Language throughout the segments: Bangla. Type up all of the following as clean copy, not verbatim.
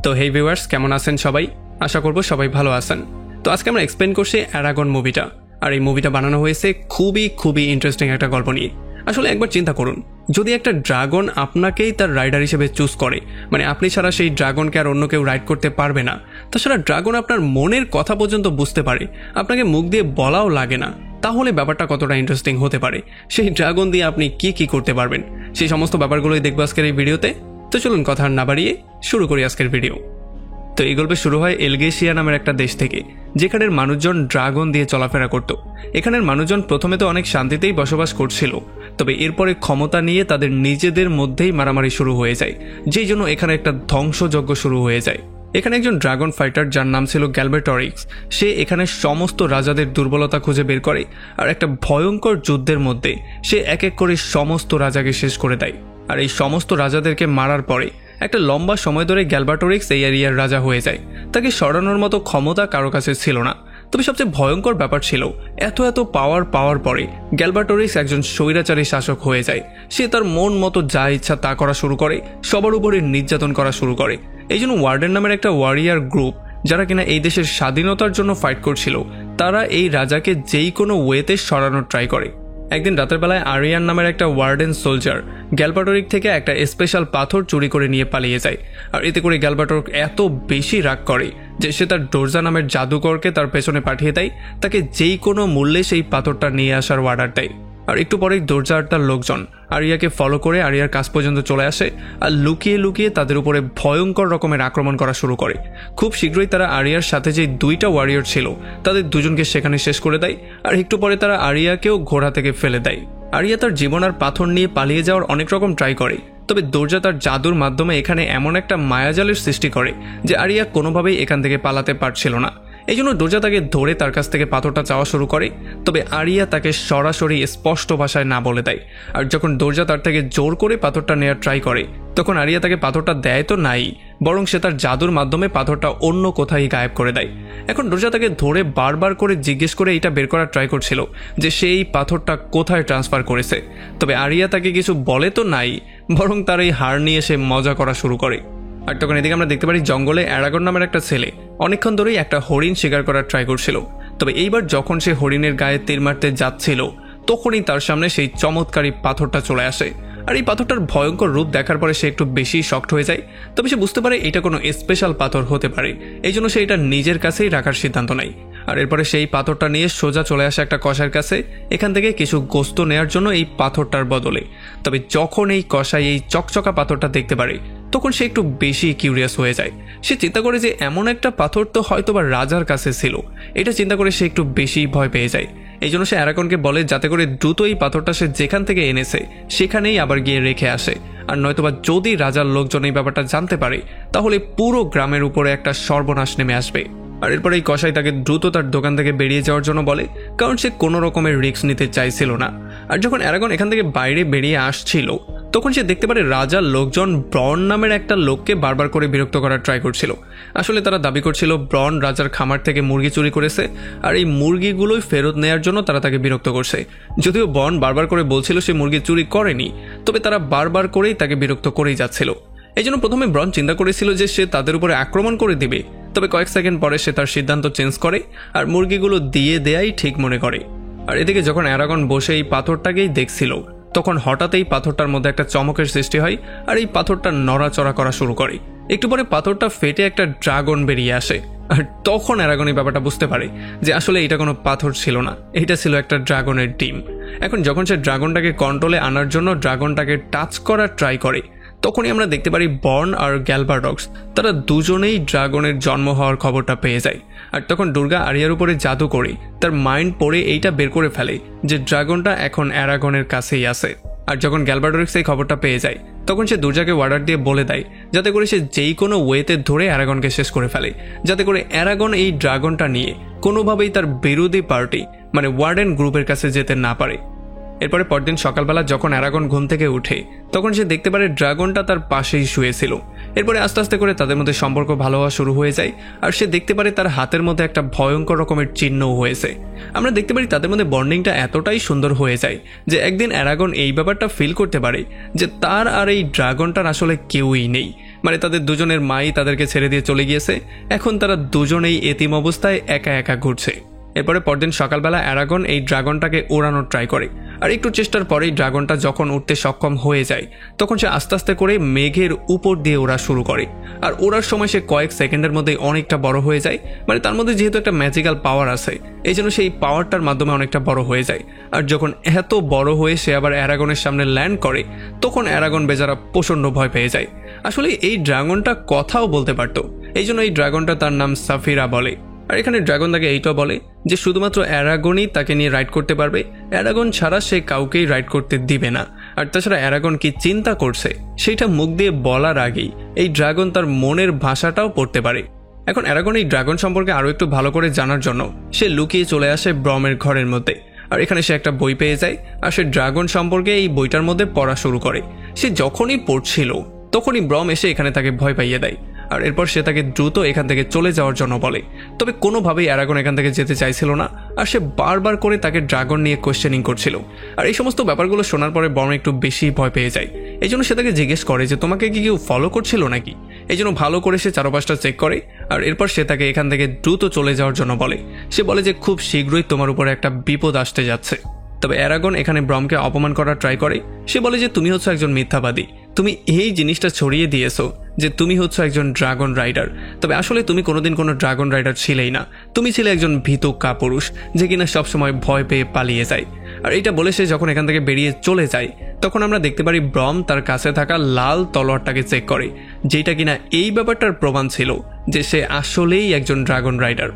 তো হেই ভিউয়ার্স, কেমন আছেন সবাই? আশা করব সবাই ভালো আছেন। তো আজকে আমরা এক্সপ্লেন করছি অ্যারাগন মুভিটা। আর এই মুভিটা বানানো হয়েছে খুবই ইন্টারেস্টিং একটা গল্প নিয়ে। আসলে একবার চিন্তা করুন, যদি একটা ড্রাগন আপনাকেই তার রাইডার হিসেবে চুজ করে, মানে আপনি ছাড়া সেই ড্রাগনকে আর অন্য কেউ রাইড করতে পারবে না, তাছাড়া ড্রাগন আপনার মনের কথা পর্যন্ত বুঝতে পারে, আপনাকে মুখ দিয়ে বলাও লাগে না, তাহলে ব্যাপারটা কতটা ইন্টারেস্টিং হতে পারে। সেই ড্রাগন দিয়ে আপনি কি করতে পারবেন, সেই সমস্ত ব্যাপারগুলোই দেখবো আজকের এই ভিডিওতে। তো চলুন কথা না বাড়িয়ে শুরু করি আজকের ভিডিও। তো এই গল্পে শুরু হয় এলগেশিয়া নামের একটা দেশ থেকে, যেখানের মানুষজন ড্রাগন দিয়ে চলাফেরা করত। এখানের মানুষজন প্রথমে তো অনেক শান্তিতেই বসবাস করছিল, তবে এরপরে ক্ষমতা নিয়ে তাদের নিজেদের মধ্যেই মারামারি শুরু হয়ে যায়, যেই জন্য এখানে একটা ধ্বংসযজ্ঞ শুরু হয়ে যায়। এখানে একজন ড্রাগন ফাইটার, যার নাম ছিল গ্যালবাটোরিক্স, সে এখানে সমস্ত রাজাদের দুর্বলতা খুঁজে বের করে, আর একটা ভয়ঙ্কর যুদ্ধের মধ্যে সে এক এক করে সমস্ত রাজাকে শেষ করে দেয়। আর এই সমস্ত রাজাদেরকে মারার পরে একটা লম্বা সময় ধরে গ্যালবাটোরিক্স এই এরিয়ার রাজা হয়ে যায়। তাকে সরানোর মতো ক্ষমতা কারো কাছে ছিল না। তবে সবচেয়ে ভয়ঙ্কর ব্যাপার ছিল, এত পাওয়ার পাওয়ার পরে গ্যালবাটোরিক্স একজন স্বৈরাচারী শাসক হয়ে যায়। সে তার মন মতো যা ইচ্ছা তা করা শুরু করে, সবার উপরে নির্যাতন করা শুরু করে। এই জন্য ওয়ার্ডেন নামের একটা ওয়ারিয়ার গ্রুপ, যারা কিনা এই দেশের স্বাধীনতার জন্য ফাইট করছিল, তারা এই রাজাকে যেই কোনো ওয়েতে সরানোর ট্রাই করে। একদিন রাতের বেলায় আরিয়ান নামের একটা ওয়ার্ডেন সোলজার গ্যালবাটোরিক থেকে একটা স্পেশাল পাথর চুরি করে নিয়ে পালিয়ে যায়। আর এতে করে গ্যালবাটোরিক এত বেশি রাগ করে যে সে তার ডোরজা নামের জাদুকরকে তার পেছনে পাঠিয়ে দেয়, তাকে যেই কোনো মূল্যে সেই পাথরটা নিয়ে আসার অর্ডার দেয়। আর একটু পরেই ডোরজা আর তার লোকজন আরিয়াকে ফলো করে আরিয়ার কাছ পর্যন্ত চলে আসে, আর লুকিয়ে তাদের উপরে ভয়ঙ্কর রকমের আক্রমণ করা শুরু করে। খুব শীঘ্রই তারা আরিয়ার সাথে যে দুইটা ওয়ারিয়র ছিল, তাদের দুজনকে সেখানে শেষ করে দেয়। আর একটু পরে তারা আরিয়াকেও ঘোড়া থেকে ফেলে দেয়। আরিয়া তার জীবন আর পাথর নিয়ে পালিয়ে যাওয়ার অনেক রকম ট্রাই করে, তবে দরজা তার জাদুর মাধ্যমে এখানে এমন একটা মায়াজালের সৃষ্টি করে যে আরিয়া কোনোভাবেই এখান থেকে পালাতে পারছিল না। এই জন্য দরজা তাকে ধরে তার কাছ থেকে পাথরটা চাওয়া শুরু করে, তবে আরিয়া তাকে সরাসরি স্পষ্ট ভাষায় না বলে দেয়। আর যখন দরজা তার থেকে জোর করে পাথরটা নেওয়ার ট্রাই করে, তখন আরিয়া তাকে পাথরটা দেয় তো নাই, বরং সে তার জাদুর মাধ্যমে পাথরটা অন্য কোথায় গায়েব করে দেয়। এখন দরজা তাকে ধরে বারবার করে জিজ্ঞেস করে এটা বের করার ট্রাই করছিল যে সে এই পাথরটা কোথায় ট্রান্সফার করেছে, তবে আরিয়া তাকে কিছু বলে তো নাই, বরং তার এই হার নিয়ে সে মজা করা শুরু করে। আর তখন এদিকে আমরা দেখতে পারি জঙ্গলে অ্যারাগন নামের একটা ছেলে অনেকক্ষণ ধরেই একটা হরিণ শিকার করার ট্রাই করছিল। তবে এইবার যখন সে হরিণের গায়ে তীর মারতে যাচ্ছিল, তখনই তার সামনে সেই চমৎকারী পাথরটা চলে আসে। আর এই পাথরটার ভয়ঙ্কর রূপ দেখার পরে সে একটু বেশি শকড হয়ে যায়। তবে সে বুঝতে পারে এটা কোনো স্পেশাল পাথর হতে পারে, এই জন্য সে এটা নিজের কাছেই রাখার সিদ্ধান্ত নেয়। আর এরপরে সেই পাথরটা নিয়ে সোজা চলে আসে একটা কসাইয়ের কাছে, এখান থেকে কিছু গোস্ত নেয়ার জন্য এই পাথরটার বদলে। তবে যখন এই কসাই এই চকচকা পাথরটা দেখতে পারে, তখন সে একটু বেশি কিউরিয়াস হয়ে যায়। সে চিন্তা করে যে এমন একটা পাথর তো হয়তো বা রাজার কাছে ছিল, এটা চিন্তা করে সে একটু বেশি ভয় পেয়ে যায়। এই জন্য সে অ্যারাগনকে বলে যাতে করে দ্রুত এই পাথরটা সে যেখান থেকে এনেছে সেখানেই আবার গিয়ে রেখে আসে, আর নয়তোবা যদি রাজার লোকজন এই ব্যাপারটা জানতে পারে, তাহলে পুরো গ্রামের উপরে একটা সর্বনাশ নেমে আসবে। আর এরপর এই কসাই তাকে দ্রুত তার দোকান থেকে বেরিয়ে যাওয়ার জন্য বলে, কারণ সে কোনো রকমের রিস্ক নিতে চাইছিল না। আর যখন অ্যারাগন এখান থেকে বাইরে বেরিয়ে আসছিল, তখন সে দেখতে পারে রাজার লোকজন ব্রন নামের একটা লোককে বারবার করে বিরক্ত করার ট্রাই করছিল। আসলে তারা দাবি করছিল ব্রন রাজার খামার থেকে মুরগি চুরি করেছে, আর এই মুরগিগুলোই ফেরত নেয়ার জন্য তারা তাকে বিরক্ত করছে। যদিও ব্রন বারবার করে বলছিল সে মুরগি চুরি করেনি, তবে তারা বারবার করেই তাকে বিরক্ত করেই যাচ্ছিল। এই জন্য প্রথমে ব্রন চিন্তা করেছিল যে সে তাদের উপরে আক্রমণ করে দিবে, তবে কয়েক সেকেন্ড পরে সে তার সিদ্ধান্ত চেঞ্জ করে আর মুরগিগুলো দিয়ে দেয়াই ঠিক মনে করে। আর এদিকে যখন অ্যারাগন বসে এই পাথরটাকেই দেখছিল, তখন হঠাৎ এই পাথরটার মধ্যে একটা চমকের সৃষ্টি হয়, আর এই পাথরটা নড়াচড়া করা শুরু করে। একটু পরে পাথরটা ফেটে একটা ড্রাগন বেরিয়ে আসে। আর তখন অ্যারাগন এই ব্যাপারটা বুঝতে পারে যে আসলে এটা কোনো পাথর ছিল না, এটা ছিল একটা ড্রাগনের ডিম। এখন যখন সে ড্রাগনটাকে কন্ট্রোলে আনার জন্য ড্রাগনটাকে টাচ করার ট্রাই করে, তখনই আমরা দেখতে পারি বর্ন আর গ্যালবাটোরিক্স তারা দুজনেই ড্রাগনের জন্ম হওয়ার খবরটা পেয়ে যায়। আর তখন দুর্গা আরিয়ার উপরে জাদু করে তার মাইন্ড পড়ে এইটা বের করে ফেলে যে ড্রাগনটা এখন অ্যারাগনের কাছেই আছে। আর যখন গ্যালবাটোরিক্স এই খবরটা পেয়ে যায়, তখন সে দুর্গাকে অর্ডার দিয়ে বলে দেয় যাতে করে সে যেই কোনো ওয়েতে ধরে অ্যারাগনকে শেষ করে ফেলে, যাতে করে অ্যারাগন এই ড্রাগনটা নিয়ে কোনোভাবেই তার বিরোধী পার্টি মানে ওয়ার্ডেন গ্রুপের কাছে যেতে না পারে। এরপরে পরদিন সকালবেলা যখন অ্যারাগন ঘুম থেকে উঠে, তখন সে দেখতে পারে ড্রাগনটা তার পাশেই শুয়েছিল। এরপরে আস্তে আস্তে করে তাদের মধ্যে সম্পর্ক ভালো হওয়া শুরু হয়ে যায়, আর সে দেখতে পারে তার হাতের মধ্যে একটা ভয়ঙ্কর রকমের চিহ্নও হয়েছে। আমরা দেখতে পারি তাদের মধ্যে বন্ডিংটা এতটাই সুন্দর হয়ে যায় যে একদিন অ্যারাগন এই ব্যাপারটা ফিল করতে পারে যে তার আর এই ড্রাগনটার আসলে কেউই নেই, মানে তাদের দুজনের মাই তাদেরকে ছেড়ে দিয়ে চলে গিয়েছে, এখন তারা দুজনেই এতিম অবস্থায় একা একা ঘুরছে। এরপরে পরদিন সকালবেলা অ্যারাগন এই ড্রাগনটাকে ওড়ানোর ট্রাই করে, আর একটু চেষ্টার পরেই ড্রাগনটা যখন উঠতে সক্ষম হয়ে যায় তখন সে আস্তে আস্তে করে মেঘের উপর দিয়ে ওড়া শুরু করে। আর ওড়ার সময় সে কয়েক সেকেন্ডের মধ্যে অনেকটা বড় হয়ে যায়, মানে তার মধ্যে যেহেতু একটা ম্যাজিক্যাল পাওয়ার আছে এই জন্য সেই পাওয়ারটার মাধ্যমে অনেকটা বড় হয়ে যায়। আর যখন এত বড় হয়ে সে আবার অ্যারাগনের সামনে ল্যান্ড করে তখন অ্যারাগন বেচারা প্রচণ্ড ভয় পেয়ে যায়। আসলে এই ড্রাগনটা কথাও বলতে পারতো, এই জন্য এই ড্রাগনটা তার নাম সাফিরা বলে। আর এখানে ড্রাগন তাকে এইটাও বলে যে শুধুমাত্র অ্যারাগনই তাকে নিয়ে রাইড করতে পারবে, অ্যারাগন ছাড়া সে কাউকেই রাইড করতে দিবে না। আর তাছাড়া অ্যারাগন কি চিন্তা করছে সেইটা মুখ দিয়ে বলার আগেই এই ড্রাগন তার মনের ভাষাটাও পড়তে পারে। এখন অ্যারাগন এই ড্রাগন সম্পর্কে আরও একটু ভালো করে জানার জন্য সে লুকিয়ে চলে আসে ব্রমের ঘরের মধ্যে। আর এখানে সে একটা বই পেয়ে যায় আর সে ড্রাগন সম্পর্কে এই বইটার মধ্যে পড়া শুরু করে। সে যখনই পড়ছিল তখনই ব্রম এসে এখানে তাকে ভয় পাইয়ে দেয়। আর এরপর সে তাকে দ্রুত এখান থেকে চলে যাওয়ার জন্য বলে, তবে কোনোভাবেই অ্যারাগন এখান থেকে যেতে চাইছিল না। আর সে বারবার করে তাকে ড্রাগন নিয়ে কোয়েশ্চেনিং করছিল। আর এই সমস্ত ব্যাপারগুলো শোনার পরে ব্রম একটু বেশি ভয় পেয়ে যায়। এই জন্য সে তাকে জিজ্ঞেস করে যে তোমাকে কি কেউ ফলো করছিল নাকি। এই জন্য ভালো করে সে চারপাশটা চেক করে আর এরপর সে তাকে এখান থেকে দ্রুত চলে যাওয়ার জন্য বলে। সে বলে যে খুব শীঘ্রই তোমার উপরে একটা বিপদ আসতে যাচ্ছে। তবে অ্যারাগন এখানে ব্রমকে অপমান করার ট্রাই করে। সে বলে যে তুমি হচ্ছে একজন মিথ্যাবাদী, তুমি এই জিনিসটা ছড়িয়ে দিয়েছো যে তুমি হচ্ছে একজন ড্রাগন রাইডার, তবে আসলে তুমি কোনোদিন কোনো ড্রাগন রাইডার ছিলেই না, তুমি ছিলে একজন ভীত কাপুরুষ যে কিনা সবসময় ভয় পেয়ে পালিয়ে যায়। আর এটা বলে সে যখন এখান থেকে বেরিয়ে চলে যায় তখন আমরা দেখতে পারি ব্রম তার কাছে থাকা লাল তলোয়ারটাকে চেক করে, যেটা কিনা এই ব্যাপারটার প্রমাণ ছিল যে সে আসলেই একজন ড্রাগন রাইডার।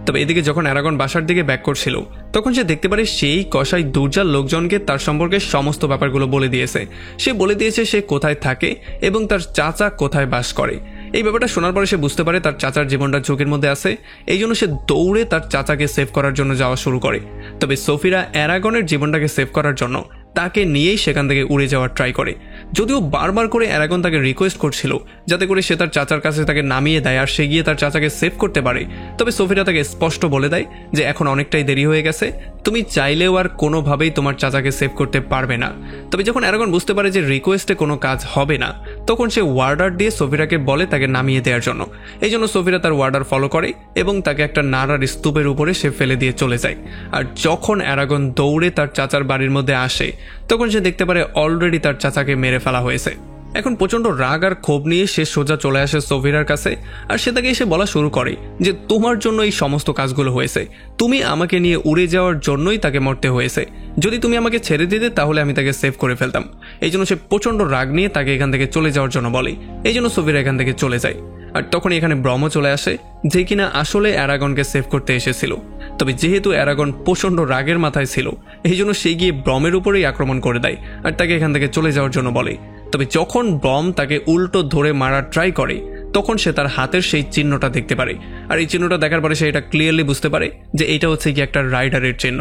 তবে এদিকে যখন অ্যারাগন বাসার দিকে ব্যাক করছিল তখন সে দেখতে পারে সেই কসাই দুর্জার লোকজনকে তার সম্পর্কে সমস্ত ব্যাপারগুলো বলে দিয়েছে। সে বলে দিয়েছে সে কোথায় থাকে এবং তার চাচা কোথায় বাস করে। এই ব্যাপারটা শোনার পরে সে বুঝতে পারে তার চাচার জীবনটা ঝুঁকির মধ্যে আছে, এই জন্য সে দৌড়ে তার চাচাকে সেভ করার জন্য যাওয়া শুরু করে। তবে সোফিরা অ্যারাগনের জীবনটাকে সেভ করার জন্য তাকে নিয়েই সেখান থেকে উড়ে যাওয়ার ট্রাই করে, যদিও বারবার করে অ্যারাগন তাকে রিকোয়েস্ট করছিল যাতে করে সে তার চাচার কাছে তাকে নামিয়ে দেয় আর সে গিয়ে তার চাচাকে সেভ করতে পারে। তবে সোফিরা তাকে স্পষ্ট বলে দেয় যে এখন অনেকটাই দেরি হয়ে গেছে, তুমি চাইলেও আর কোনোভাবেই তোমার চাচাকে সেভ করতে পারবে না। তবে যখন অ্যারাগন বুঝতে পারে যে রিকোয়েস্টে কোনো কাজ হবে না তখন সে ওয়ার্ডার দিয়ে সোফিরাকে বলে তাকে নামিয়ে দেওয়ার জন্য। এই জন্য সোফিরা তার ওয়ার্ডার ফলো করে এবং তাকে একটা নাড়ার স্তূপের উপরে সে ফেলে দিয়ে চলে যায়। আর যখন অ্যারাগন দৌড়ে তার চাচার বাড়ির মধ্যে আসে তখন সে দেখতে পারে অলরেডি তার চাচাকে মেরে ফেলা হয়েছে। এখন প্রচন্ড রাগ আর ক্ষোভ নিয়ে সে সোজা চলে আসে সোফিরার কাছে আর সে তাকে এসে বলা শুরু করে যে তোমার জন্য এই সমস্ত কাজগুলো হয়েছে, তুমি আমাকে নিয়ে উড়ে যাওয়ার জন্যই তাকে মরতে হয়েছে, যদি তুমি আমাকে ছেড়ে দিতে তাহলে আমি তাকে সেভ করে ফেলতাম। এই জন্য সে প্রচন্ড রাগ নিয়ে তাকে এখান থেকে চলে যাওয়ার জন্য বলে। এই জন্য সোফিরা এখান থেকে চলে যায়। আর তখনই এখানে ব্রহ্ম চলে আসে যে কিনা আসলে অ্যারাগনকে সেভ করতে এসেছিল। তবে যেহেতু অ্যারাগন প্রচন্ড রাগের মাথায় ছিল এই জন্য সে গিয়ে ব্রমের উপরেই আক্রমণ করে দেয় আর তাকে এখান থেকে চলে যাওয়ার জন্য বলে। তবে যখন ব্রম তাকে উল্টো ধরে মারার ট্রাই করে তখন সে তার হাতের সেই চিহ্নটা দেখতে পারে। আর এই চিহ্নটা দেখার পরে সে এটা ক্লিয়ারলি বুঝতে পারে যে এটা হচ্ছে কি একটা রাইডারের চিহ্ন।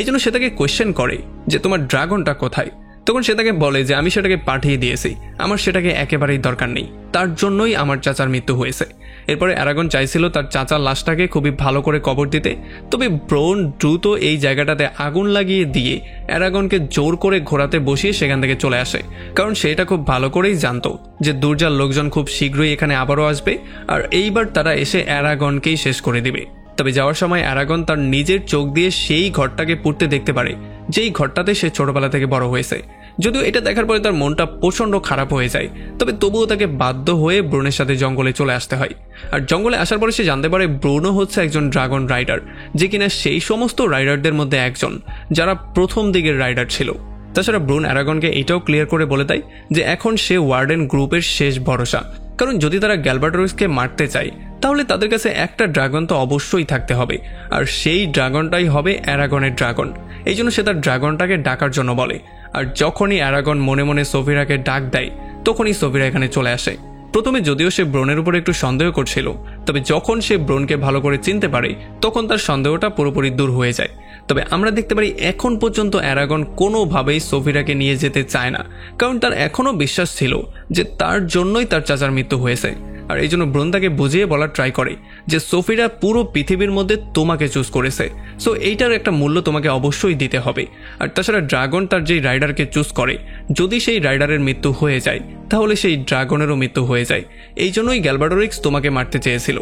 এই জন্য সে তাকে কোয়েশ্চেন করে যে তোমার ড্রাগনটা কোথায়। তখন সে তাকে বলে যে আমি সেটাকে পাঠিয়ে দিয়েছি, আমার সেটাকে একেবারেই দরকার নেই, তার জন্যই আমার চাচার মৃত্যু হয়েছে। এরপরে অ্যারাগন চাইছিল তার চাচার লাশটাকে খুবই ভালো করে কবর দিতে, তবে ব্রোন দ্রুত এই জায়গাটাতে আগুন লাগিয়ে দিয়ে অ্যারাগনকে জোর করে ঘোরাতে বসিয়ে সেখান থেকে চলে আসে, কারণ সেটা খুব ভালো করেই জানতো যে দুর্জার লোকজন খুব শীঘ্রই এখানে আবারও আসবে আর এইবার তারা এসে অ্যারাগনকেই শেষ করে দিবে। তবে যাওয়ার সময় অ্যারাগন তার নিজের চোখ দিয়ে সেই ঘরটাকে পুড়তে দেখতে পারে যেই ঘরটাতে সে ছোটবেলা থেকে বড় হয়েছে। যদিও এটা দেখার পরে তার মনটা প্রচন্ড খারাপ হয়ে যায়, তবে তবুও তাকে বাধ্য হয়ে ব্রুনের সাথে জঙ্গলে চলে আসতে হয়। আর জঙ্গলে আসার পরে সে জানতে পারে ব্রুনো হচ্ছে একজন ড্রাগন রাইডার, যে কিনা সেই সমস্ত রাইডারদের মধ্যে একজন যারা প্রথম দিকের রাইডার ছিল। তাছাড়া ব্রুন অ্যারাগনকে এটাও ক্লিয়ার করে বলে দেয় যে এখন সে ওয়ার্ডেন গ্রুপের শেষ ভরসা, কারণ যদি তারা গ্যালবার্টোরিসকে মারতে চায় তাহলে তাদের কাছে একটা ড্রাগন তো অবশ্যই থাকতে হবে, আর সেই ড্রাগনটাই হবে অ্যারাগনের ড্রাগন। এই জন্য সে তার ড্রাগনটাকে ডাকার জন্য বলে। আর যখনই অ্যারাগন মনে মনে সোফিরাকে ডাক দেয় তখনই সোফিরা এখানে চলে আসে। প্রথমে যদিও সে ব্রোনের উপর একটু সন্দেহ করছিল, তবে যখন সে ব্রোনকে ভালো করে চিনতে পারে তখন তার সন্দেহটা পুরোপুরি দূর হয়ে যায়। তবে আমরা দেখতে পারি এখন পর্যন্ত অ্যারাগন কোনোভাবেই সোফিরাকে নিয়ে যেতে চায় না, কারণ তার এখনও বিশ্বাস ছিল যে তার জন্যই তার চাচার মৃত্যু হয়েছে। আর এই জন্য ব্রোন তাকে বুঝিয়ে বলার ট্রাই করে যে সোফিরা পুরো পৃথিবীর মধ্যে তোমাকে চুজ করেছে, সো এইটার একটা মূল্য তোমাকে অবশ্যই দিতে হবে। আর তাছাড়া ড্রাগন তার যেই রাইডারকে চুজ করে যদি সেই রাইডারের মৃত্যু হয়ে যায় তাহলে সেই ড্রাগনেরও মৃত্যু হয়ে যায়। এই জন্যই গ্যালবাডোরিক্স তোমাকে মারতে চেয়েছিল।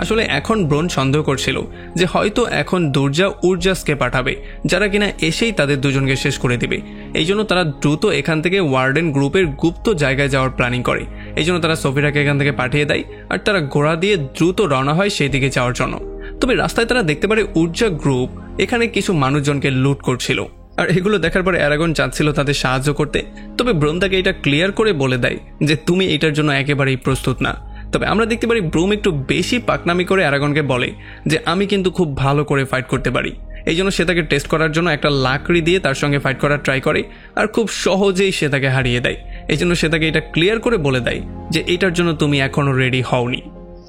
আসলে এখন ব্রন সন্দেহ করছিল যে হয়তো এখন দুর্জা উর্জাসকে পাঠাবে, যারা কিনা এসেই তাদের দুজনকে শেষ করে দিবে। এই জন্য তারা দ্রুত এখান থেকে ওয়ার্ডেন গ্রুপের গুপ্ত জায়গায় যাওয়ার প্ল্যানিং করে। এই জন্য তারা সোফিরাকে এখান থেকে পাঠিয়ে দেয় আর তারা ঘোড়া দিয়ে দ্রুত রওনা হয় সেই দিকে যাওয়ার জন্য। তবে রাস্তায় তারা দেখতে পারে উর্জা গ্রুপ এখানে কিছু মানুষজনকে লুট করছিল, আর এগুলো দেখার পরে অ্যারাগন চাচ্ছিল তাদের সাহায্য করতে। তবে ব্রুম তাকে এটা ক্লিয়ার করে বলে দেয় যে তুমি এটার জন্য একেবারেই প্রস্তুত না। তবে আমরা দেখতে পারি ব্রুম একটু বেশি পাকনামি করে অ্যারাগনকে বলে যে আমি কিন্তু খুব ভালো করে ফাইট করতে পারি। এই জন্য সে তাকে টেস্ট করার জন্য একটা লাকড়ি দিয়ে তার সঙ্গে ফাইট করার ট্রাই করে, আর খুব সহজেই সে তাকে হারিয়ে দেয়। এই জন্য সে তাকে এটা ক্লিয়ার করে বলে দেয় যে এটার জন্য তুমি এখনো রেডি হওনি।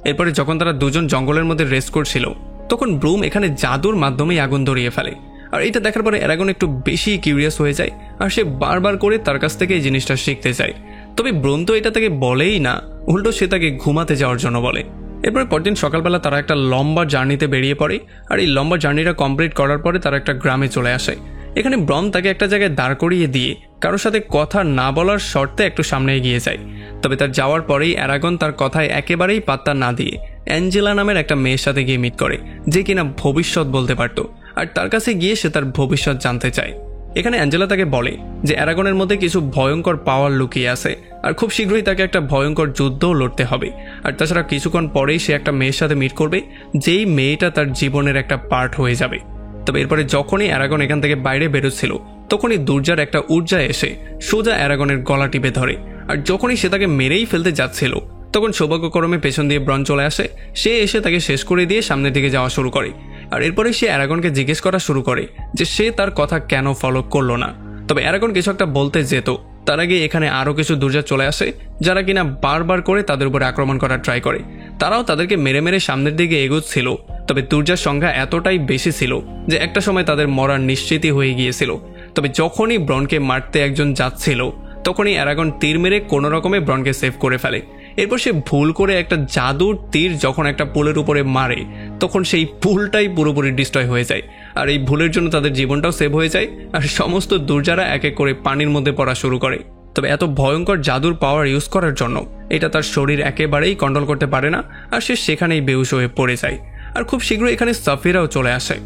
এরপরে যখন তারা দুজন জঙ্গলের মধ্যে রেস্ট করছিল তখন ব্রুম এখানে জাদুর মাধ্যমেই আগুন ধরিয়ে ফেলে। আর এটা দেখার পরে অ্যারাগন একটু বেশি কিউরিয়াস হয়ে যায় আর সে বারবার করে তার কাছ থেকে এই জিনিসটা শিখতে চায়। তবে ব্রুম তো এটা তাকে বলেই না, উল্টো সে তাকে ঘুমাতে যাওয়ার জন্য বলে। এরপরে পরদিন সকালবেলা তারা একটা লম্বা জার্নিতে বেরিয়ে পড়ে, আর এই লম্বা জার্নিটা কমপ্লিট করার পরে তারা একটা গ্রামে চলে আসে। এখানে ব্রম তাকে একটা জায়গায় দাঁড় করিয়ে দিয়ে কারোর সাথে কথা না বলার শর্তে একটু সামনে এগিয়ে যায়। তবে তার যাওয়ার পরেই অ্যারাগন তার কথায় একেবারেই পাত্তা না দিয়ে অ্যাঞ্জেলা নামের একটা মেয়ের সাথে গিয়ে মিট করে, যে কিনা ভবিষ্যৎ বলতে পারত। আর তার কাছে গিয়ে সে তার ভবিষ্যৎ জানতে চায়। এখানে অ্যাঞ্জেলা তাকে বলে যে অ্যারাগনের মধ্যে কিছু ভয়ঙ্কর পাওয়ার লুকিয়ে আছে, আর খুব শীঘ্রই তাকে একটা ভয়ঙ্কর যুদ্ধও লড়তে হবে। আর তাছাড়া কিছুক্ষণ পরেই সে একটা মেয়ের সাথে মিট করবে, যেই মেয়েটা তার জীবনের একটা পার্ট হয়ে যাবে। তবে এরপরে যখনই অ্যারাগন এখান থেকে বাইরে বেরোচ্ছিল তখনই দুর্জার একটা ঊর্জা এসে সোজা অ্যারাগনের গলা টিপে ধরে। আর যখনই সে তাকে মেরেই ফেলতে যাচ্ছিল তখন সৌভাগ্যক্রমে পেছন দিয়ে ব্রন চলে আসে। সে এসে তাকে শেষ করে দিয়ে সামনের দিকে যাওয়া শুরু করে। আর এরপরে সে অ্যারাগনকে জিজ্ঞেস করা শুরু করে যে সে তার কথা কেন ফলো করলো না। তবে অ্যারাগন কিছু একটা বলতে যেত তার আগে এখানে আরও কিছু দুর্জা চলে আসে, যারা কিনা বারবার করে তাদের উপরে আক্রমণ করার ট্রাই করে। তারাও তাদেরকে মেরে মেরে সামনের দিকে এগোচ্ছিল। তবে দুর্জার সংখ্যা এতটাই বেশি ছিল যে একটা সময় তাদের মরার নিশ্চিতই হয়ে গিয়েছিল। তবে যখনই ব্রনকে মারতে একজন যাচ্ছিল তখনই অ্যারাগন তীর মেরে কোনো রকমে ব্রনকে সেভ করে ফেলে। এরপর সে ভুল করে একটা জাদুর তীর যখন একটা পুলের উপরে মারে তখন সেই পুলটাই পুরোপুরি ডিস্ট্রয় হয়ে যায়। আর এই ভুলের জন্য তাদের জীবনটাও সেভ হয়ে যায়, আর সমস্ত দুর্জারা এক এক করে পানির মধ্যে পড়া শুরু করে। তবে এত ভয়ঙ্কর জাদুর পাওয়ার ইউজ করার জন্য এটা তার শরীর একেবারেই কন্ট্রোল করতে পারে না, আর সে সেখানেই বেহুশ হয়ে পড়ে যায়। আর খুব শীঘ্রই এখানে সাফিরাও চলে আসে।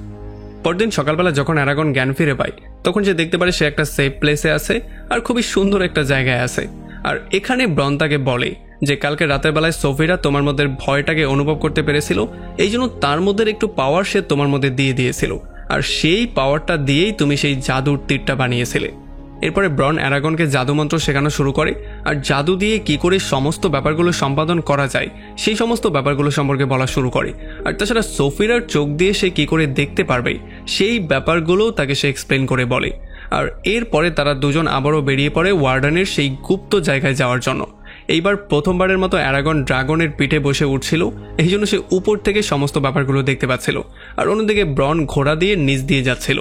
পরদিন সকালবেলা যখন অ্যারাগন জ্ঞান ফিরে পায় তখন সে দেখতে পারে সে একটা সেফ প্লেসে আছে আর খুবই সুন্দর একটা জায়গায় আছে। আর এখানে ব্রন তাকে বলে যে কালকে রাতের বেলায় সোফিরা তোমার মধ্যে ভয়টাকে অনুভব করতে পেরেছিল, এই জন্য তার মধ্যে একটু পাওয়ার সে তোমার মধ্যে দিয়ে দিয়েছিল, আর সেই পাওয়ারটা দিয়েই তুমি সেই জাদুর তীরটা বানিয়েছিলে। এরপরে ব্রন অ্যারাগনকে জাদুমন্ত্র শেখানো শুরু করে, আর জাদু দিয়ে কি করে সমস্ত ব্যাপারগুলো সম্পাদন করা যায় সেই সমস্ত ব্যাপারগুলো সম্পর্কে বলা শুরু করে। আর তাছাড়া সোফিরার চোখ দিয়ে সে কি করে দেখতে পারবে সেই ব্যাপারগুলোও তাকে সে এক্সপ্লেন করে বলে। আর এরপরে তারা দুজন আবারও বেরিয়ে পড়ে ওয়ার্ডেনের সেই গুপ্ত জায়গায় যাওয়ার জন্য। এইবার প্রথমবারের মতো অ্যারাগন ড্রাগনের পিঠে বসে উঠছিল, এই জন্য সে উপর থেকে সমস্ত ব্যাপারগুলো দেখতে পাচ্ছিল। আর অন্যদিকে ব্রন ঘোড়া দিয়ে নিচ দিয়ে যাচ্ছিল।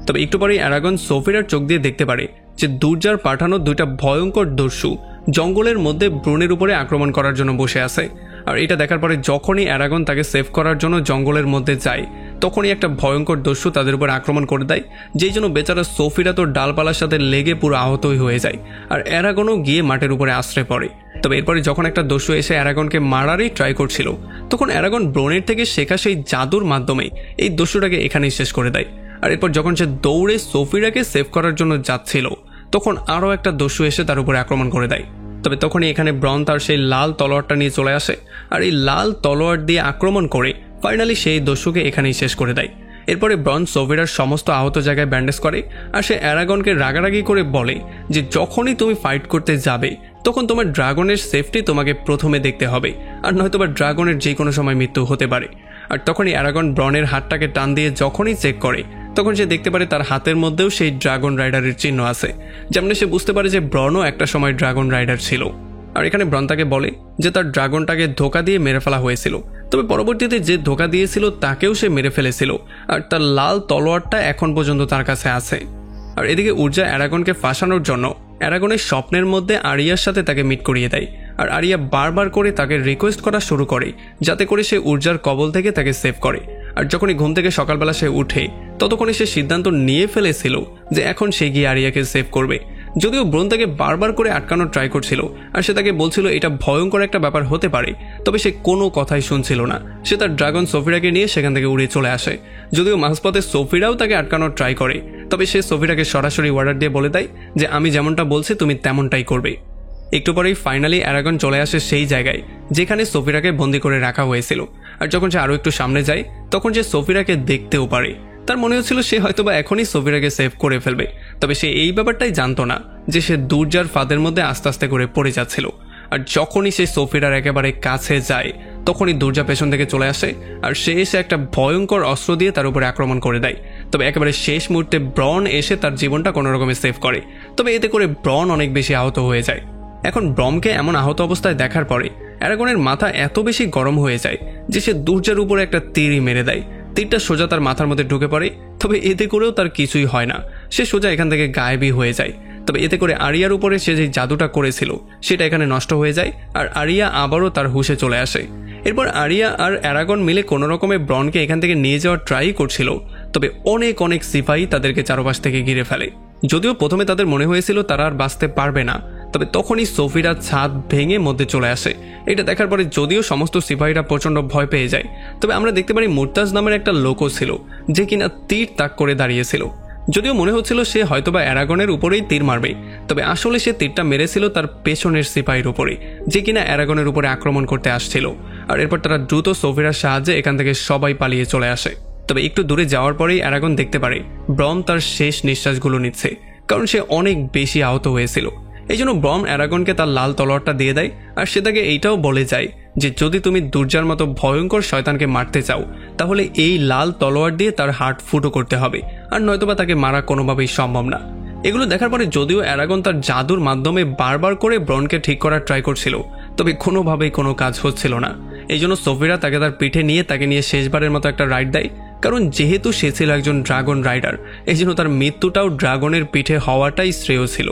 তবে একটু পরেই অ্যারাগন সোফিরার চোখ দিয়ে দেখতে পারে যে দুর্জার পাঠানো দুইটা ভয়ঙ্কর দস্যু জঙ্গলের মধ্যে ব্রনের উপরে আক্রমণ করার জন্য বসে আছে। আর এটা দেখার পরে যখনই অ্যারাগন তাকে সেভ করার জন্য জঙ্গলের মধ্যে যায় তখনই একটা ভয়ঙ্কর দস্যু তাদের উপর আক্রমণ করে দেয়, যেই জন্য বেচারা সোফিরা তো ডালপালার সাথে লেগে পুরো আহতই হয়ে যায়। আর অ্যারাগনও গিয়ে মাটির উপরে আশ্রয় পড়ে। তবে এরপরে যখন একটা দস্যু এসে অ্যারাগনকে মারারই ট্রাই করছিল তখন অ্যারাগন ব্রনের থেকে শেখা সেই জাদুর মাধ্যমে এই দস্যুটাকে এখানেই শেষ করে দেয়। আর এরপর যখন সে দৌড়ে সোফিরাকে সেভ করার জন্য যাচ্ছিল তখন আরও একটা দস্যু এসে তার উপরে আক্রমণ করে দেয়। তবে তখনই এখানে ব্রন তার সেই লাল তলোয়ারটা নিয়ে চলে আসে, আর এই লাল তলোয়ার দিয়ে আক্রমণ করে ফাইনালি সেই দস্যুকে এখানেই শেষ করে দেয়। এরপরে ব্রন সোফিরার সমস্ত আহত জায়গায় ব্যান্ডেজ করে, আর সে অ্যারাগনকে রাগারাগি করে বলে যে যখনই তুমি ফাইট করতে যাবে তখন তোমার ড্রাগনের সেফটি তোমাকে প্রথমে দেখতে হবে, আর নয়তো বা ড্রাগনের যে কোনো সময় মৃত্যু হতে পারে। আর তখনই অ্যারাগন ব্রনের হাতটাকে টান দিয়ে যখনই চেক করে তখন সে দেখতে পারে তার হাতের মধ্যেও সেই ড্রাগন রাইডারের চিহ্ন আছে, যেমন সে বুঝতে পারে যে ব্রনও একটা সময় ড্রাগন রাইডার ছিল। আর এখানে ব্রন তাকে বলে যে তার ড্রাগনটাকে ধোকা দিয়ে মেরে ফেলা হয়েছিল, তবে পরবর্তীতে যে ধোকা দিয়েছিল তাকেও সে মেরে ফেলেছিল, আর তার লাল তলোয়ারটা এখন পর্যন্ত তার কাছে আছে। আর এদিকে ঊর্জা অ্যারাগনকে ফাঁসানোর জন্য অ্যারাগনের স্বপ্নের মধ্যে আরিয়ার সাথে তাকে মিট করিয়ে দেয়। আর আরিয়া বারবার করে তাকে রিকোয়েস্ট করা শুরু করে যাতে করে সে ঊর্জার কবল থেকে তাকে সেভ করে। আর যখনই ঘুম থেকে সকালবেলা সে উঠে ততক্ষণে সে সিদ্ধান্ত নিয়ে ফেলেছিল যে এখন সে গিয়ে আরিয়াকে সেভ করবে, যদিও ব্রন তাকে বারবার করে আটকানোর ট্রাই করছিল আর সে তাকে বলছিল এটা ভয়ঙ্কর একটা ব্যাপার হতে পারে, তবে সে কোনো কথাই শুনছিল না। সে তার ড্রাগন সোফিরাকে নিয়ে সেখান থেকে উড়ে চলে আসে। যদিও মাঝপথে সোফিরাও তাকে আটকানোর ট্রাই করে, তবে সে সোফিরাকে সরাসরি অর্ডার দিয়ে বলে দেয় যে আমি যেমনটা বলছি তুমি তেমনটাই করবে। একটু পরেই ফাইনালি অ্যারাগন চলে আসে সেই জায়গায় যেখানে সোফিরাকে বন্দি করে রাখা হয়েছিল। আর যখন সে আরও একটু সামনে যায় তখন সে সোফিরাকে দেখতেও পারে। তার মনে হচ্ছিল সে হয়তোবা এখনই সোফিরাকে সেভ করে ফেলবে, তবে সে এই ব্যাপারটাই জানতো না যে সে দুর্জার ফাঁদের মধ্যে আস্তে আস্তে করে পড়ে যাচ্ছিল। আর যখনই সে সোফিরার একেবারে কাছে যায় তখনই দুর্জা পেছন থেকে চলে আসে আর সে এসে একটা ভয়ঙ্কর অস্ত্র দিয়ে তার উপরে আক্রমণ করে দেয়। তবে একেবারে শেষ মুহূর্তে ব্রন এসে তার জীবনটা কোনো রকমে সেভ করে, তবে এতে করে ব্রন অনেক বেশি আহত হয়ে যায়। এখন ব্রমকে এমন আহত অবস্থায় দেখার পরে অ্যারাগনের মাথা এত বেশি গরম হয়ে যায় যে সে দুর্জার উপরে একটা তীরই মেরে দেয়। তীরটা সোজা তার মাথার মধ্যে ঢুকে পড়ে, তবে এতে করেও তার কিছুই হয় না, সে সোজা এখান থেকে গায়েবই হয়ে যায়। তবে এতে করে আরিয়ার উপরে সে যে জাদুটা করেছিল সেটা এখানে নষ্ট হয়ে যায় আর আরিয়া আবারও তার হুঁশে চলে আসে। এরপর আরিয়া আর অ্যারাগন মিলে কোনো রকমে ব্রনকে এখান থেকে নিয়ে যাওয়ার ট্রাই করছিল, তবে অনেক সিপাহী তাদেরকে চারপাশ থেকে ঘিরে ফেলে। যদিও প্রথমে তাদের মনে হয়েছিল তারা আর বাঁচতে পারবে না, তবে তখনই সোফিরা ছাদ ভেঙে মধ্যে চলে আসে। এটা দেখার পরে যদিও সমস্ত সিপাহীরা প্রচণ্ড ভয় পেয়ে যায়, তবে আমরা দেখতে পারি মুরতাজ নামের একটা লোকও ছিল যে কিনা তীর তাক করে দাঁড়িয়েছিল। যদিও মনে হচ্ছিল সে হয়তোবা অ্যারাগনের উপরেই তীর মারবে, তবে আসলে সে তীরটা মেরেছিল তার পেছনের সিপাহীর উপরে যে কিনা অ্যারাগনের উপরে আক্রমণ করতে আসছিল। আর এরপর তারা দ্রুত সোফিরার সাহায্যে এখান থেকে সবাই পালিয়ে চলে আসে। তবে একটু দূরে যাওয়ার পরেই অ্যারাগন দেখতে পারে ব্রম তার শেষ নিঃশ্বাসগুলো নিচ্ছে, কারণ সে অনেক বেশি আহত হয়েছিল। এই জন্য ব্রম অ্যারাগনকে তার লাল তলোয়ারটা দিয়ে দেয় আর সে তাকে এইটাও বলে যায় যে যদি তুমি দুর্জার মতো ভয়ঙ্কর শয়তানকে মারতে চাও তাহলে এই লাল তলোয়ার দিয়ে তার হার্ট ফুটো করতে হবে, আর নয়তোবা তাকে মারা কোনোভাবেই সম্ভব না। এগুলো দেখার পরে যদিও অ্যারাগন তার জাদুর মাধ্যমে বারবার করে ব্রনকে ঠিক করার ট্রাই করছিল, তবে কোনোভাবেই কোনো কাজ হচ্ছিল না। এই জন্য সোফিরা তাকে তার পিঠে নিয়ে শেষবারের মতো একটা রাইড দেয়, কারণ যেহেতু সে ছিল একজন ড্রাগন রাইডার এই জন্য তার মৃত্যুটাও ড্রাগনের পিঠে হওয়াটাই শ্রেয় ছিল।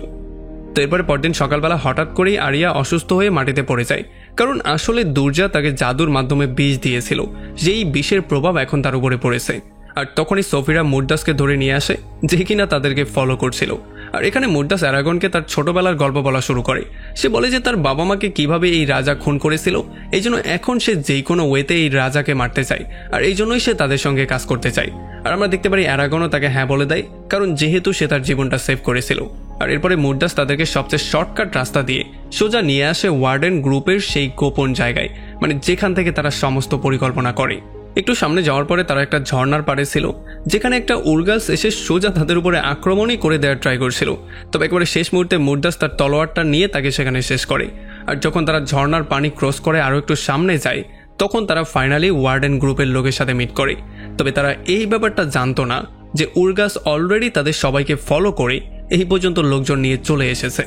তো এরপরে পরদিন সকালবেলা হঠাৎ করেই আরিয়া অসুস্থ হয়ে মাটিতে পড়ে যায়, কারণ আসলে দুর্জা তাকে জাদুর মাধ্যমে বিষ দিয়েছিল, যেই বিষের প্রভাব এখন তার উপরে পড়েছে। আর তখনই সোফিরা মুরদাসকে ধরে নিয়ে আসে যে কিনা তাদেরকে ফলো করছিল। আর এখানে মুরদাস অ্যারাগনকে তার ছোটবেলার গল্প বলা শুরু করে। সে বলে যে তার বাবা মাকে কিভাবে এই রাজা খুন করেছিল, এই জন্য এখন সে যেই কোনো ওয়েতে এই রাজাকে মারতে চায়, আর এই জন্যই সে তাদের সঙ্গে কাজ করতে চায়। আর আমরা দেখতে পারি অ্যারাগনও তাকে হ্যাঁ বলে দেয়, কারণ যেহেতু সে তার জীবনটা সেভ করেছিল। আর এরপরে মুরদাস তাদেরকে সবচেয়ে শর্টকাট রাস্তা দিয়ে সোজা নিয়ে আসে ওয়ার্ডেন গ্রুপের সেই গোপন জায়গায়, মানে যেখান থেকে তারা সমস্ত পরিকল্পনা করে। একটু সামনে যাওয়ার পরে তারা একটা ঝর্ণার পাড়ে ছিল যেখানে একটা উর্গাস এসে সোজা তাদের উপরে আক্রমণই করে দেওয়ার ট্রাই করছিল, তবে একেবারে শেষ মুহূর্তে মুরদাস তার তলোয়ারটা নিয়ে তাকে সেখানে শেষ করে। আর যখন তারা ঝর্ণার পানি ক্রস করে আরও একটু সামনে যায় তখন তারা ফাইনালি ওয়ার্ডেন গ্রুপের লোকের সাথে মিট করে। তবে তারা এই ব্যাপারটা জানতো না যে উর্গাস অলরেডি তাদের সবাইকে ফলো করে এই পর্যন্ত লোকজন নিয়ে চলে এসেছে।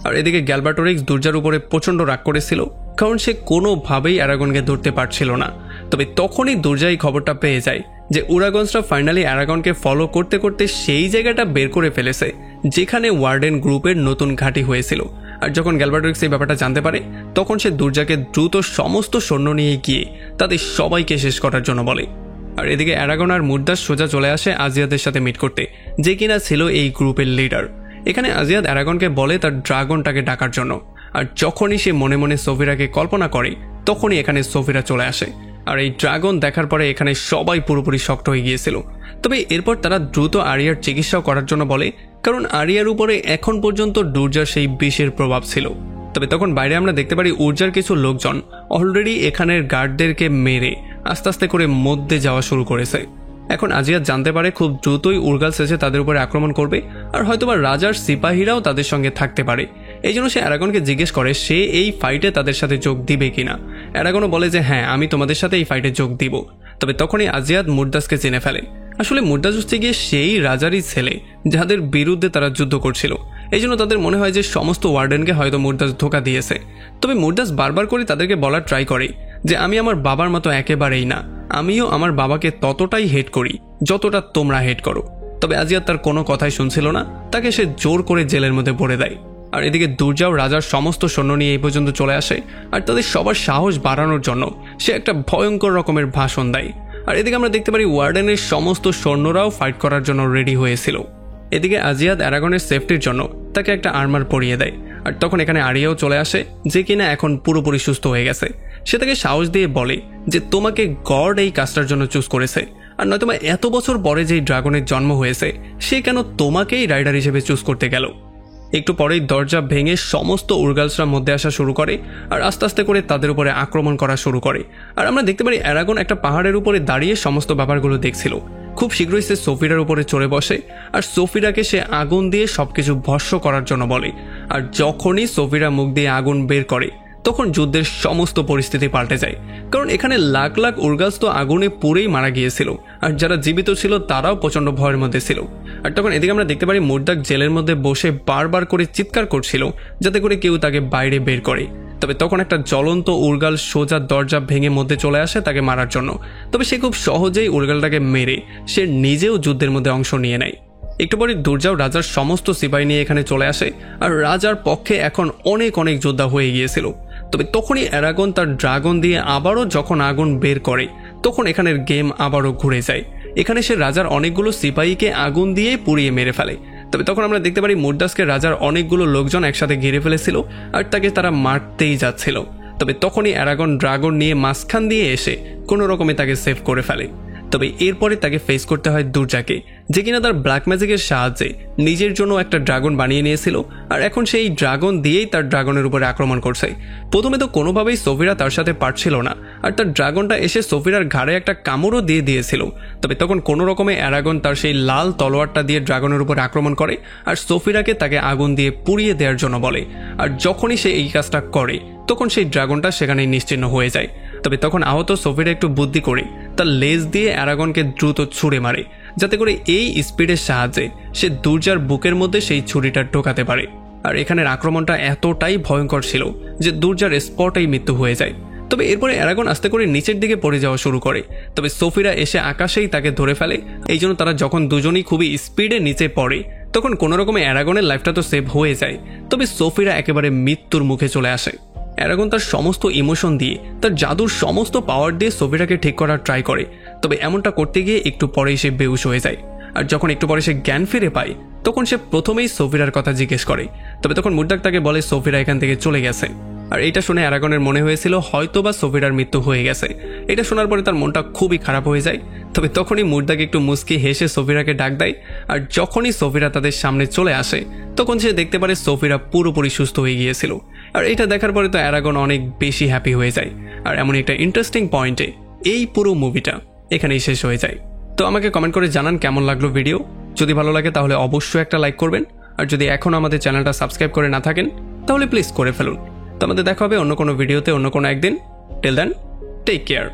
আর এদিকে গ্যালবাটোরিক্স দুর্জার উপরে প্রচণ্ড রাগ করেছিল, কারণ সে কোনোভাবেই অ্যারাগনকে ধরতে পারছিল না। তবে তখনই দুর্জা এই খবরটা পেয়ে যায় যে উরাগনসরা ফাইনালি অ্যারাগনকে ফলো করতে করতে সেই জায়গাটা বের করে ফেলেছে যেখানে ওয়ার্ডেন গ্রুপের নতুন ঘাঁটি হয়েছিল। আর যখন গ্যালবাটোরিক্স এই ব্যাপারটা জানতে পারে তখন সে দুর্জাকে দ্রুত সমস্ত সৈন্য নিয়ে গিয়ে তাদের সবাইকে শেষ করার জন্য বলে। আর এদিকে অ্যারাগন আর মুরদাস সোজা চলে আসে আজিয়াদের সাথে মিট করতে, যে কিনা ছিল এই গ্রুপের লিডার। এখানে আজিয়াদ অ্যারাগনকে বলে তার ড্রাগনটাকে ডাকার জন্য, আর যখনই সে মনে মনে সোফিরাকে কল্পনা করে তখনই এখানে সোফিরা চলে আসে। আর এই ড্রাগন দেখার পরে এখানে সবাই পুরোপুরি শক্ত হয়ে গিয়েছিল। তবে এরপর তারা দ্রুত আরিয়ার চিকিৎসা করার জন্য বলে, কারণ আরিয়ার উপরে এখন পর্যন্ত দুর্জার সেই বিষের প্রভাব ছিল। তবে তখন বাইরে আমরা দেখতে পারি উর্জার কিছু লোকজন অলরেডি এখানের গার্ডদেরকে মেরে আস্তে আস্তে করে মধ্যে যাওয়া শুরু করেছে। এখন আজিয়াদ জানতে পারে খুব দ্রুতই উর্গাস এসে তাদের উপরে আক্রমণ করবে, আর হয়তোবা রাজার সিপাহীরাও তাদের সঙ্গে থাকতে পারে। এই জন্য সে অ্যারাগনকে জিজ্ঞেস করে সে এই ফাইটে তাদের সাথে যোগ দিবে কিনা। অ্যারাগনও বলে যে হ্যাঁ, আমি তোমাদের সাথে এই ফাইটে যোগ দিব। তবে তখনই আজিয়াদ মুরদাসকে চিনে ফেলে। আসলে মুরদাস হচ্ছে গিয়ে সেই রাজারই ছেলে যাদের বিরুদ্ধে তারা যুদ্ধ করছিল। এই জন্য তাদের মনে হয় যে সমস্ত ওয়ার্ডেনকে হয়তো মুরদাস ধোঁকা দিয়েছে। তবে মুরদাস বারবার করে তাদেরকে বলার ট্রাই করে যে আমি আমার বাবার মতো একেবারেই না, আমিও আমার বাবাকে ততটাই হেট করি যতটা তোমরা হেট করো। তবে আজিয়াদ তার কোনো কথাই শুনছিল না, তাকে সে জোর করে জেলের মধ্যে ভরে দেয়। আর এদিকে দুর্জাও রাজার সমস্ত সৈন্য নিয়ে এই পর্যন্ত চলে আসে, আর তাদের সবার সাহস বাড়ানোর জন্য সে একটা ভয়ঙ্কর রকমের ভাষণ দেয়। আর এদিকে আমরা দেখতে পারি ওয়ার্ডেনের সমস্ত সৈন্যরাও ফাইট করার জন্য রেডি হয়েছিল। এদিকে আজিয়াদ অ্যারাগনের সেফটির জন্য তাকে একটা আর্মার পরিয়ে দেয়। আর তখন এখানে আরিয়াও চলে আসে, যে কিনা এখন পুরোপুরি সুস্থ হয়ে গেছে। সে তাকে সাহস দিয়ে বলে যে তোমাকে গড এই কাজটার জন্য চুজ করেছে, আর নয়তো এত বছর পরে যেই ড্রাগনের জন্ম হয়েছে সে কেন তোমাকেই রাইডার হিসেবে চুজ করতে গেল। একটু পরেই দরজা ভেঙে সমস্ত উর্গালসরা মধ্যে আসা শুরু করে আর আস্তে আস্তে করে তাদের উপরে আক্রমণ করা শুরু করে। আর আমরা দেখতে পারি অ্যারাগন একটা পাহাড়ের উপরে দাঁড়িয়ে সমস্ত ব্যাপারগুলো দেখছিল। খুব শীঘ্রই সে সোফিরার উপরে চড়ে বসে আর সোফিরাকে সে আগুন দিয়ে সবকিছু ভস্ম করার জন্য বলে। আর যখনই সোফিরা মুখ দিয়ে আগুন বের করে তখন যুদ্ধের সমস্ত পরিস্থিতি পাল্টে যায়, কারণ এখানে লাখ লাখ উর্গালস তো আগুনে পুড়েই মারা গিয়েছিল, আর যারা জীবিত ছিল তারাও প্রচন্ড ভয়ের মধ্যে ছিল। আর তখন এদিকে আমরা দেখতে পারি মুরদাক জেলের মধ্যে বসে বারবার করে চিৎকার করছিল যাতে করে কেউ তাকে বাইরে বের করে। তবে তখন একটা জ্বলন্ত উর্গাল সোজা দরজা ভেঙে মধ্যে চলে আসে তাকে মারার জন্য। তবে সে খুব সহজেই উর্গালটাকে মেরে সে নিজেও যুদ্ধের মধ্যে অংশ নিয়ে নেয়। একটু পরে দুর্জাও রাজার সমস্ত সিপাহী নিয়ে এখানে চলে আসে, আর রাজার পক্ষে এখন অনেক অনেক যোদ্ধা হয়ে গিয়েছিল। তবে তখনই অ্যারাগন তার ড্রাগন দিয়ে আবারও যখন আগুন বের করে তখন এখানের গেম আবারও ঘুরে যায়। এখানে সে রাজার অনেকগুলো সিপাহীকে আগুন দিয়ে পুড়িয়ে মেরে ফেলে। তবে তখন আমরা দেখতে পারি মুরদাসকে রাজার অনেকগুলো লোকজন একসাথে ঘিরে ফেলেছিল আর তাকে তারা মারতেই যাচ্ছিল। তবে তখনই অ্যারাগন ড্রাগন নিয়ে মাঝখান দিয়ে এসে কোনো রকমে তাকে সেভ করে ফেলে। তবে এরপরে তাকে ফেস করতে হয় দুর্জাকে, যে কিনা তার ব্ল্যাক ম্যাজিকের সাহায্যে নিজের জন্য একটা ড্রাগন বানিয়ে নিয়েছিল, আর এখন সেই ড্রাগন দিয়েই তার ড্রাগনের উপরে আক্রমণ করছে। প্রথমে তো কোনোভাবেই সোফিরা তার সাথে পারছিল না, আর তার ড্রাগনটা এসে সোফিরার ঘাড়ে একটা কামড়ও দিয়ে দিয়েছিল। তবে তখন কোনো রকমে অ্যারাগন তার সেই লাল তলোয়ারটা দিয়ে ড্রাগনের উপরে আক্রমণ করে আর সোফিরাকে তাকে আগুন দিয়ে পুড়িয়ে দেওয়ার জন্য বলে। আর যখনই সে এই কাজটা করে তখন সেই ড্রাগনটা সেখানেই নিশ্চিহ্ন হয়ে যায়। তবে তখন আহত সোফিরা একটু বুদ্ধি করে তার লেজ দিয়ে অ্যারাগনকে দ্রুত ছুঁড়ে মারে, যাতে করে এই স্পিডের সাহায্যে সে দুর্জার বুকের মধ্যে সেই ছুরিটা ঢোকাতে পারে। আর এখানের আক্রমণটা এতটাই ভয়ঙ্কর ছিল যে দুর্জার স্পটেই মৃত্যু হয়ে যায়। তবে এরপরে অ্যারাগন আস্তে করে নিচের দিকে পড়ে যাওয়া শুরু করে। তবে সোফিরা এসে আকাশেই তাকে ধরে ফেলে। এই জন্য তারা যখন দুজনেই খুবই স্পিডে নিচে পড়ে তখন কোনো রকমে অ্যারাগনের লাইফটা তো সেভ হয়ে যায়। তবে সোফিরা একেবারে মৃত্যুর মুখে চলে আসে। অ্যারাগন তার সমস্ত ইমোশন দিয়ে, তার জাদুর সমস্ত পাওয়ার দিয়ে সোফিরাকে ঠিক করার ট্রাই করে। তবে এমনটা করতে গিয়ে একটু পরেই সে বেহুশ হয়ে যায়। আর যখন একটু পরে সে জ্ঞান ফিরে পায় তখন সে প্রথমেই সোফিরার কথা জিজ্ঞেস করে। তবে তখন মুরদাক তাকে বলে সোফিরা এখান থেকে চলে গেছে। আর এটা শুনে অ্যারাগনের মনে হয়েছিল হয়তোবা সোফিরার মৃত্যু হয়ে গেছে। এটা শোনার পরে তার মনটা খুবই খারাপ হয়ে যায়। তবে তখনই মুরদাক একটু মুস্কি হেসে সোফিরাকে ডাক দেয়। আর যখনই সোফিরা তাদের সামনে চলে আসে তখন সে দেখতে পারে সোফিরা পুরোপুরি সুস্থ হয়ে গিয়েছিল। আর এটা দেখার পরে তো অ্যারাগন অনেক বেশি হ্যাপি হয়ে যায়। আর এমন একটা ইন্টারেস্টিং পয়েন্টে এই পুরো মুভিটা এখানেই শেষ হয়ে যায়। তো আমাকে কমেন্ট করে জানান কেমন লাগলো ভিডিও। যদি ভালো লাগে তাহলে অবশ্যই একটা লাইক করবেন, আর যদি এখনও আমাদের চ্যানেলটা সাবস্ক্রাইব করে না থাকেন তাহলে প্লিজ করে ফেলুন। তো আমাদের দেখা হবে অন্য কোনো ভিডিওতে অন্য কোনো একদিন। Till then, take care.